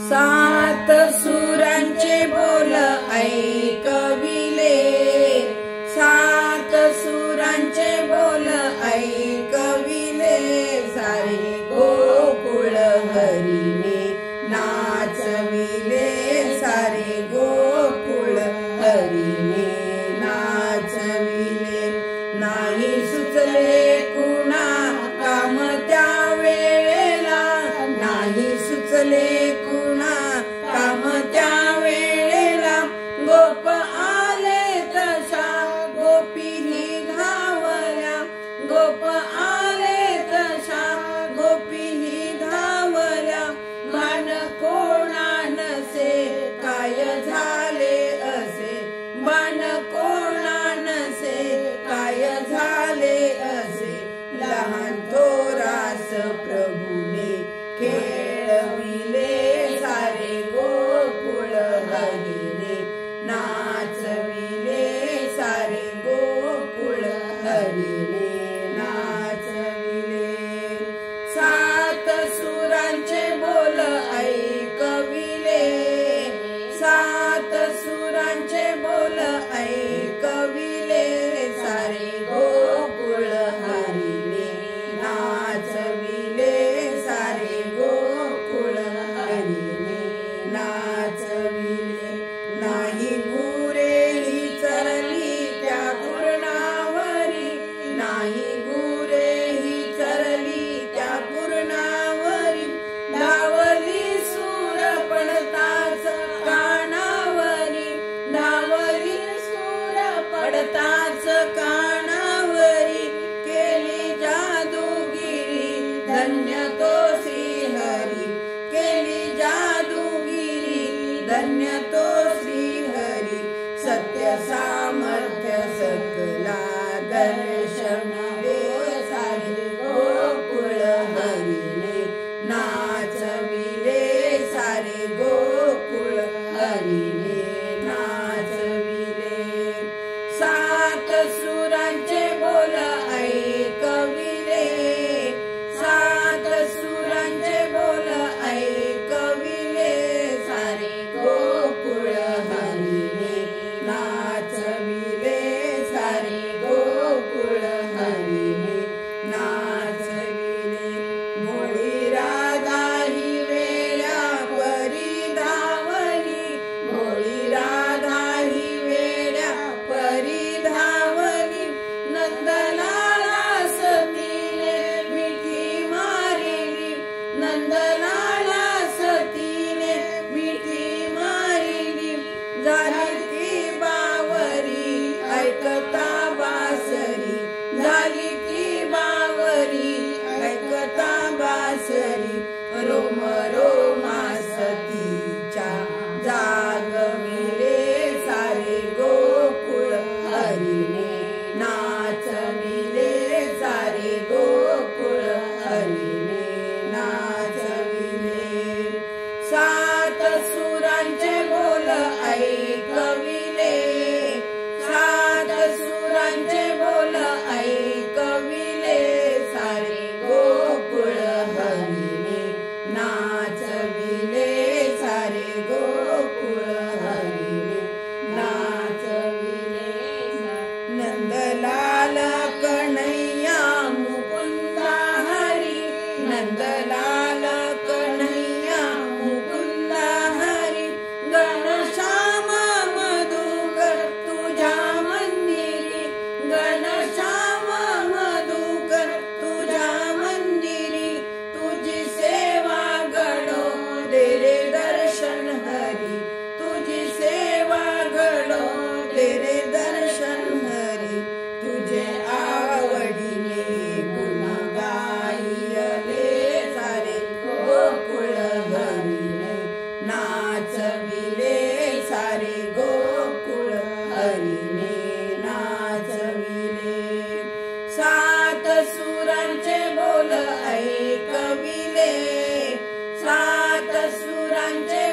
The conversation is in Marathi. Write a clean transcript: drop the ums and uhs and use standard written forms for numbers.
सात सुरांचे बोल ऐकविले, सात सुरांचे बोल ऐकविले, सारे गोकुळ हरीने नाचविले, सारे गोकुळ हरीने नाचविले। नाही सुचले कुणा काम त्या वेळेला, नाही सुचले कुणा काम त्या वेळेला, गोप आले तशा गोपीही धावल्या, गोप आले तशा गोपीही धावल्या, भान कोणा नसे काय झाले असे, भान कोणा नसे काय झाले असे, लहान थोरास प्रभूने खेळविले, सारे गोकुळ हरीने नाचविले, सारे गोकुळ हरीने नाचविले। सात सुरांचे बोल ऐकविले, सात सुरांचे बोल ऐकविले, सारे गोकुळ हरीने नाचविले, सारे गोकुळ हरीने नाचविले। नाही गुरेही चरली त्या पूर्णावरी, नाही गुरेही चरली त्या पूर्णावरी, धावली सूर पडताच कानावरी, धावली सूर पडताच कानावरी, केली जादूगिरी धन्य तो श्रीहरी, केली जादूगिरी धन्य तो श्रीहरी, सत्य सामर्थ्य सकला दर्शन दे, सारे गोकुळ हरीने नाचविले, सारे गोकुळ हरीने नाचविले। सात सुरांचे बोल ऐकविले, सात सुरांचे बोल ऐकविले, सारे गोकुळ हरीने नाचविले, सारे गोकुळ हरीने नाचविले। भोळी राधा ही वेड्या परी धावली, भोळी राधा ही वेड्या परी धावली, नंदलालास तिने मिठी मारिली, नंदलालास तिने मिठी मारिली, झाली ती बावरी ऐकता बासरी, झाली ती बावरी ऐकता बासरी, रोम रोमास तिच्या जागविले, सारे गोकुळ हरीने नाचविले, सारे गोकुळ हरीने नाचविले। सात सुरांचे बोल ऐकविले, सात सुरांचे बोल ऐकविले, सारे गोकुळ हरीने नाचविले, सारे गोकुळ हरीने नाचविले। नंदलाल कन्हैया मुकुंदा हरी, नंदलाल कन्हैया मुकुंदा हरी, घनश्यामा मधुकर तुझ्या मंदिरी, घनश्यामा मधुकर तुझ्या मंदिरी, तुझी सेवा घडो दे रे दर्शन हरी, तुझी सेवा घडो दे रे दर्शन हरी, तुझे आवडीने गुण गायले, सारे गोकुळ हरीने नाचविले, सारे गोकुळ हरीने नाचविले। सात सुरांचे बोल ऐकविले, सात सुरांचे